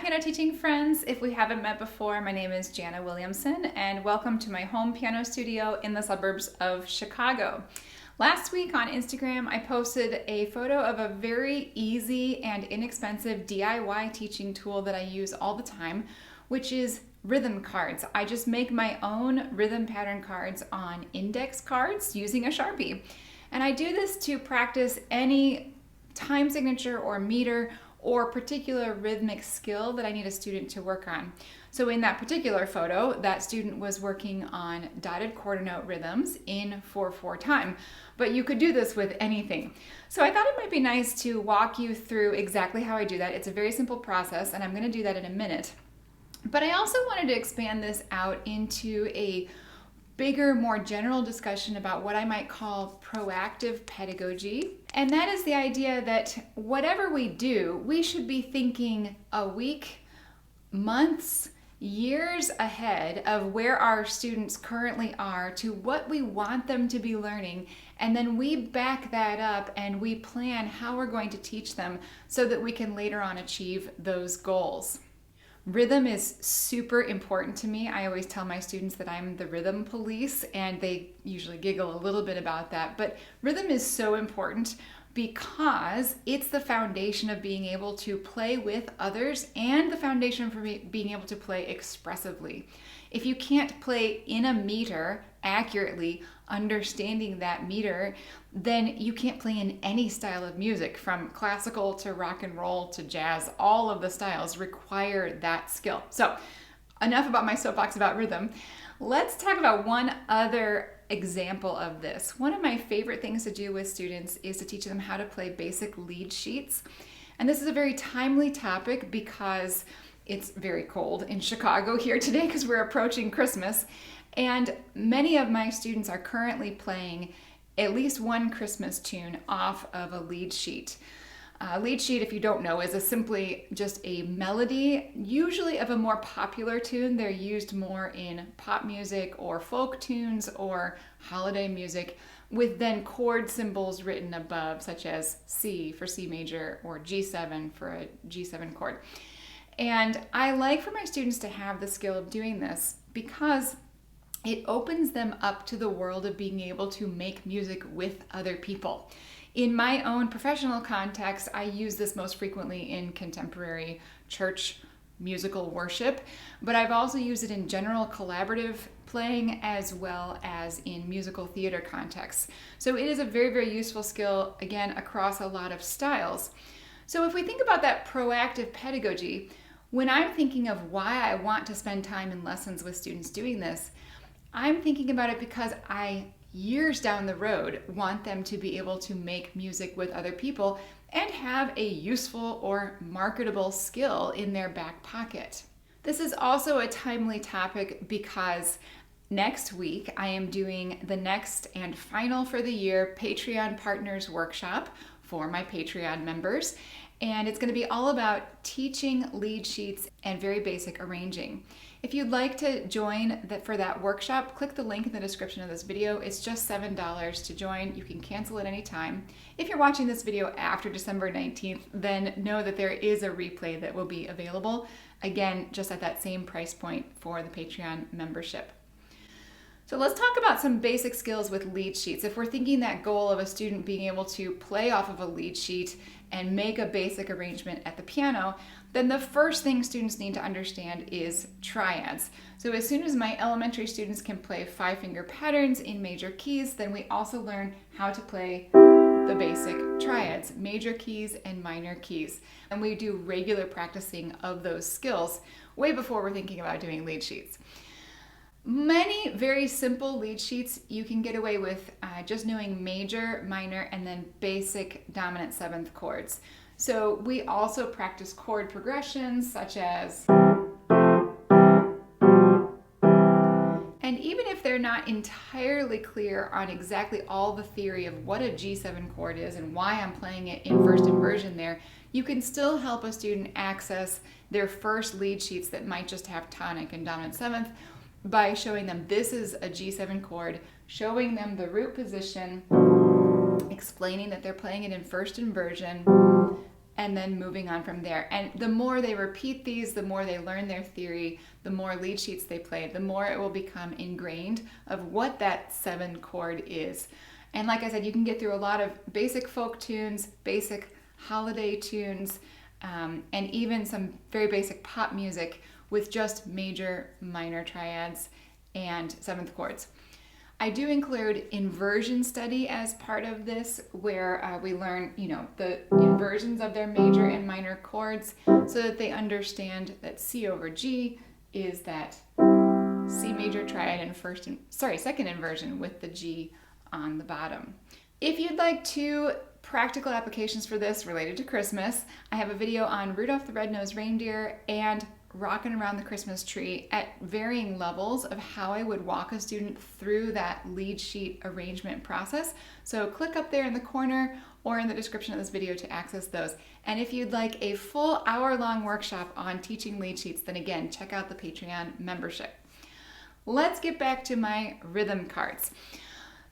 piano teaching friends. If we haven't met before, my name is Jana Williamson and welcome to my home piano studio in the suburbs of Chicago. Last week on Instagram, I posted a photo of a very easy and inexpensive DIY teaching tool that I use all the time, which is rhythm cards. I just make my own rhythm pattern cards on index cards using a Sharpie. And I do this to practice any time signature or meter or particular rhythmic skill that I need a student to work on. So in that particular photo, that student was working on dotted quarter note rhythms in 4/4 time, but you could do this with anything. So I thought it might be nice to walk you through exactly how I do that. It's a very simple process, and I'm going to do that in a minute. But I also wanted to expand this out into a bigger, more general discussion about what I might call proactive pedagogy. And that is the idea that whatever we do, we should be thinking a week, months, years ahead of where our students currently are to what we want them to be learning. And then we back that up and we plan how we're going to teach them so that we can later on achieve those goals. Rhythm is super important to me. I always tell my students that I'm the rhythm police, and they usually giggle a little bit about that. But rhythm is so important because it's the foundation of being able to play with others and the foundation for being able to play expressively. If you can't play in a meter accurately, understanding that meter, then you can't play in any style of music, from classical to rock and roll to jazz. All of the styles require that skill. So enough about my soapbox about rhythm. Let's talk about one other example of this. One of my favorite things to do with students is to teach them how to play basic lead sheets. And this is a very timely topic because it's very cold in Chicago here today because we're approaching Christmas. And many of my students are currently playing at least one Christmas tune off of a lead sheet. A lead sheet, if you don't know, is simply just a melody, usually of a more popular tune. They're used more in pop music or folk tunes or holiday music, with then chord symbols written above, such as C for C major or G7 for a G7 chord. And I like for my students to have the skill of doing this because it opens them up to the world of being able to make music with other people. In my own professional context, I use this most frequently in contemporary church musical worship, but I've also used it in general collaborative playing as well as in musical theater contexts. So it is a very, very useful skill, again, across a lot of styles. So if we think about that proactive pedagogy, when I'm thinking of why I want to spend time in lessons with students doing this, I'm thinking about it because I, years down the road, want them to be able to make music with other people and have a useful or marketable skill in their back pocket. This is also a timely topic because next week I am doing the next and final for the year Patreon Partners Workshop for my Patreon members. And it's going to be all about teaching lead sheets and very basic arranging. If you'd like to join for that workshop, click the link in the description of this video. It's just $7 to join. You can cancel at any time. If you're watching this video after December 19th, then know that there is a replay that will be available, again, just at that same price point for the Patreon membership. So let's talk about some basic skills with lead sheets. If we're thinking that goal of a student being able to play off of a lead sheet and make a basic arrangement at the piano, then the first thing students need to understand is triads. So as soon as my elementary students can play 5-finger patterns in major keys, then we also learn how to play the basic triads, major keys and minor keys. And we do regular practicing of those skills way before we're thinking about doing lead sheets. Many very simple lead sheets you can get away with just knowing major, minor, and then basic dominant seventh chords. So we also practice chord progressions such as, and even if they're not entirely clear on exactly all the theory of what a G7 chord is and why I'm playing it in first inversion there, you can still help a student access their first lead sheets that might just have tonic and dominant seventh by showing them this is a G7 chord, showing them the root position, explaining that they're playing it in first inversion, and then moving on from there. And the more they repeat these, the more they learn their theory, the more lead sheets they play, the more it will become ingrained of what that 7 chord is. And like I said, you can get through a lot of basic folk tunes, basic holiday tunes, and even some very basic pop music with just major, minor triads and 7th chords. I do include inversion study as part of this, where we learn, the inversions of their major and minor chords so that they understand that C over G is that C major triad and second inversion with the G on the bottom. If you'd like 2 practical applications for this related to Christmas, I have a video on Rudolph the Red-Nosed Reindeer and Rockin' Around the Christmas Tree at varying levels of how I would walk a student through that lead sheet arrangement process. So click up there in the corner or in the description of this video to access those. And if you'd like a full hour-long workshop on teaching lead sheets, then again, check out the Patreon membership. Let's get back to my rhythm cards.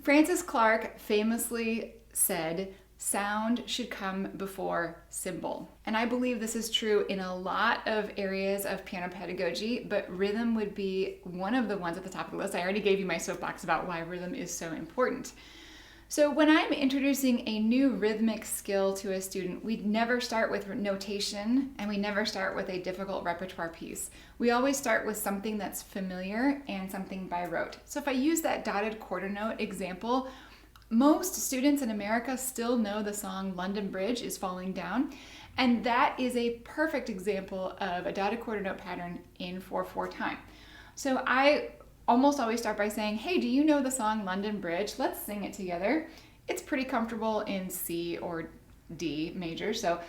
Francis Clark famously said, sound should come before symbol. And I believe this is true in a lot of areas of piano pedagogy, but rhythm would be one of the ones at the top of the list. I already gave you my soapbox about why rhythm is so important. So when I'm introducing a new rhythmic skill to a student, we'd never start with notation and we never start with a difficult repertoire piece. We always start with something that's familiar and something by rote. So if I use that dotted quarter note example, most students in America still know the song London Bridge is Falling Down, and that is a perfect example of a dotted quarter note pattern in 4/4 time. So I almost always start by saying, hey, do you know the song London Bridge? Let's sing it together. It's pretty comfortable in C or D major, so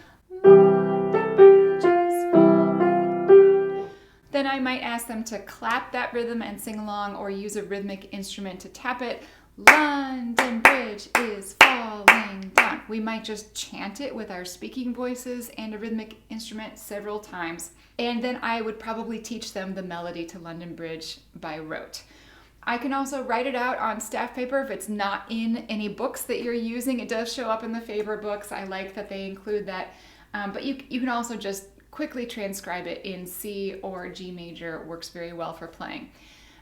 London Bridge is falling down. Then I might ask them to clap that rhythm and sing along, or use a rhythmic instrument to tap it. London Bridge is falling down. We might just chant it with our speaking voices and a rhythmic instrument several times. And then I would probably teach them the melody to London Bridge by rote. I can also write it out on staff paper if it's not in any books that you're using. It does show up in the Faber books. I like that they include that. But you can also just quickly transcribe it in C or G major. It works very well for playing.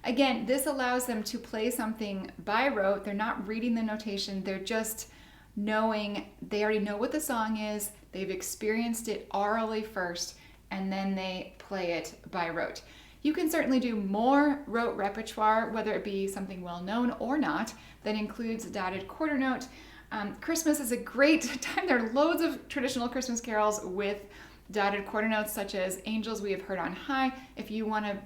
Again, this allows them to play something by rote. They're not reading the notation. They're just knowing, they already know what the song is. They've experienced it orally first, and then they play it by rote. You can certainly do more rote repertoire, whether it be something well known or not, that includes dotted quarter note. Christmas is a great time. There are loads of traditional Christmas carols with dotted quarter notes, such as Angels We Have Heard on High. If you want to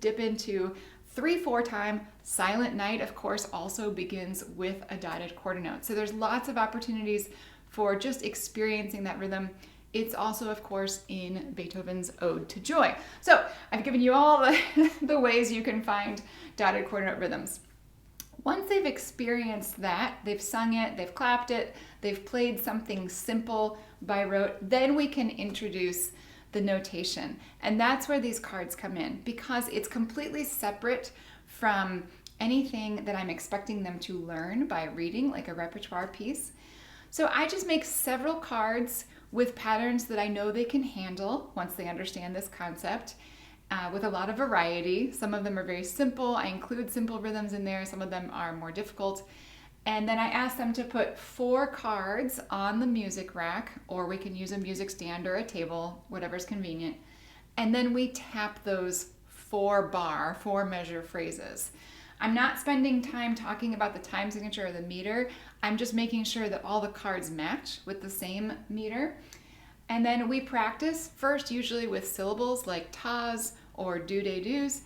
dip into 3/4 time, Silent Night, of course, also begins with a dotted quarter note. So there's lots of opportunities for just experiencing that rhythm. It's also, of course, in Beethoven's Ode to Joy. So I've given you all the ways you can find dotted quarter note rhythms. Once they've experienced that, they've sung it, they've clapped it, they've played something simple by rote, then we can introduce the notation. And that's where these cards come in, because it's completely separate from anything that I'm expecting them to learn by reading, like a repertoire piece. So I just make several cards with patterns that I know they can handle once they understand this concept, with a lot of variety. Some of them are very simple. I include simple rhythms in there. Some of them are more difficult. And then I ask them to put 4 cards on the music rack, or we can use a music stand or a table, whatever's convenient. And then we tap those 4 measure phrases. I'm not spending time talking about the time signature or the meter. I'm just making sure that all the cards match with the same meter. And then we practice first usually with syllables like tas or do-de-dos,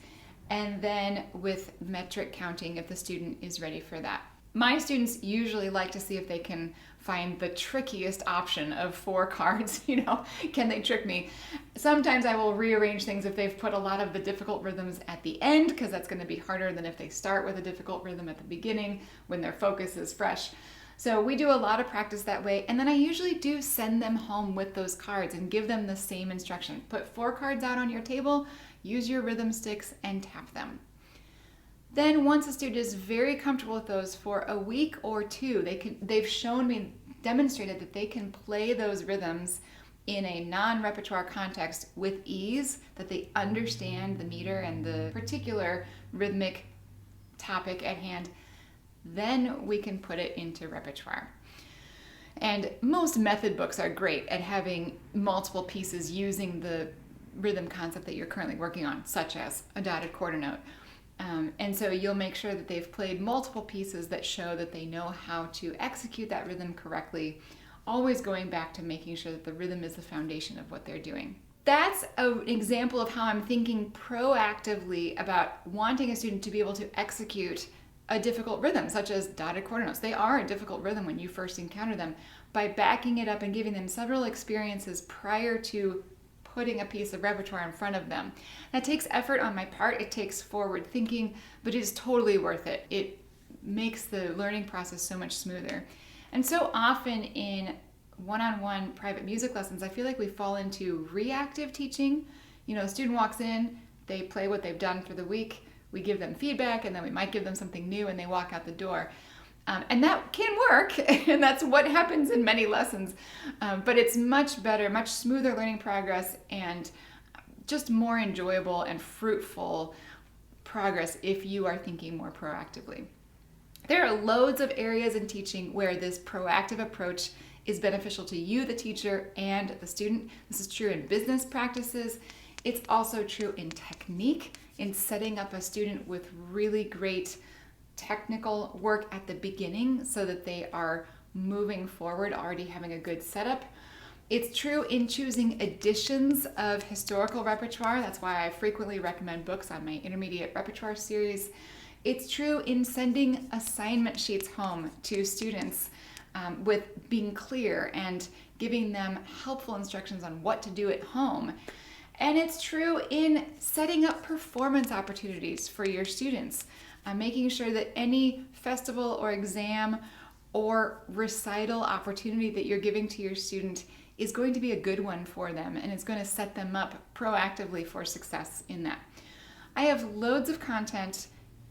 and then with metric counting if the student is ready for that. My students usually like to see if they can find the trickiest option of 4 cards. Can they trick me? Sometimes I will rearrange things if they've put a lot of the difficult rhythms at the end, because that's going to be harder than if they start with a difficult rhythm at the beginning when their focus is fresh. So we do a lot of practice that way, and then I usually do send them home with those cards and give them the same instruction. Put 4 cards out on your table, use your rhythm sticks, and tap them. Then once a student is very comfortable with those for a week or 2, they've shown me, demonstrated that they can play those rhythms in a non-repertoire context with ease, that they understand the meter and the particular rhythmic topic at hand, then we can put it into repertoire. And most method books are great at having multiple pieces using the rhythm concept that you're currently working on, such as a dotted quarter note. And so you'll make sure that they've played multiple pieces that show that they know how to execute that rhythm correctly, always going back to making sure that the rhythm is the foundation of what they're doing. That's an example of how I'm thinking proactively about wanting a student to be able to execute a difficult rhythm, such as dotted quarter notes. They are a difficult rhythm when you first encounter them, by backing it up and giving them several experiences prior to putting a piece of repertoire in front of them. That takes effort on my part, it takes forward thinking, but it is totally worth it. It makes the learning process so much smoother. And so often in one-on-one private music lessons, I feel like we fall into reactive teaching. You know, a student walks in, they play what they've done for the week, we give them feedback, and then we might give them something new and they walk out the door. And that can work, and that's what happens in many lessons. But it's much better, much smoother learning progress, and just more enjoyable and fruitful progress if you are thinking more proactively. There are loads of areas in teaching where this proactive approach is beneficial to you, the teacher, and the student. This is true in business practices. It's also true in technique, in setting up a student with really great technical work at the beginning so that they are moving forward already having a good setup. It's true in choosing editions of historical repertoire. That's why I frequently recommend books on my intermediate repertoire series. It's true in sending assignment sheets home to students with being clear and giving them helpful instructions on what to do at home. And it's true in setting up performance opportunities for your students. Making sure that any festival or exam or recital opportunity that you're giving to your student is going to be a good one for them, and it's going to set them up proactively for success in that. I have loads of content,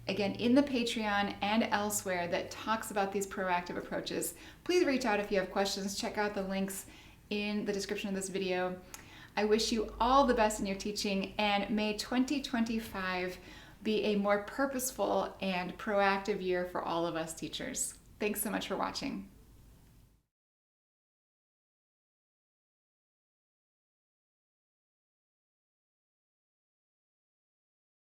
again, in the Patreon and elsewhere that talks about these proactive approaches. Please reach out if you have questions. Check out the links in the description of this video. I wish you all the best in your teaching, and may 2025 be a more purposeful and proactive year for all of us teachers. Thanks so much for watching.